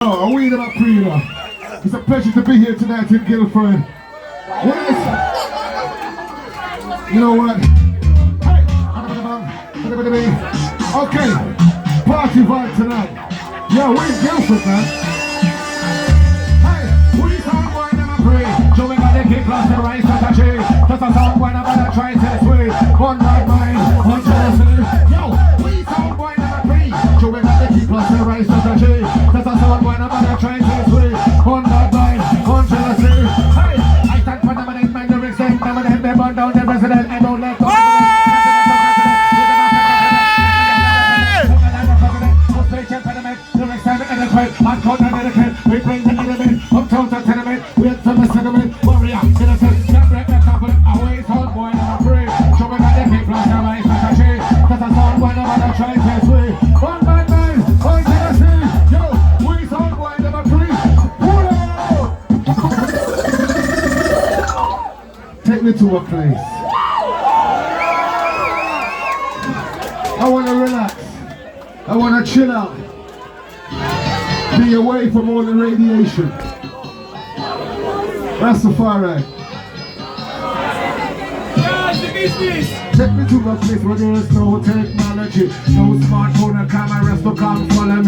Yo, a weed about Prina. It's a pleasure to be here tonight in Guildford. What is it? You know what? Hey! Okay, party vibe tonight. Yo, we're in Guildford, man. Hey, we sound boy never pray. Showing how they kick lost the rice at a tree. Just a sound boy never try to sway. One night mind, one jealousy. Yo, we sound boy never pray. Showing how they kick lost the rice at a tree. Just a sound boy never try to sway. One night mind, one jealousy. Hey, I stand for them and mind the lyrics. Them and them they burn down the resident and don't let go. I'm called an etiquette, we bring the element, uptown to tenement, we're from the sediment, warrior, innocent, can't break the couple, always hold boy, never pray, showing that they can't block their eyes like a tree, cause I saw one of them try to sway, one bad man, one Tennessee, yo, we saw boy, never pray, pull out! Take me to a place. I wanna relax, I wanna chill out. Be away from all the radiation. Rastafari. Take me to a place where there is no technology, no smartphone and camera to come follow me.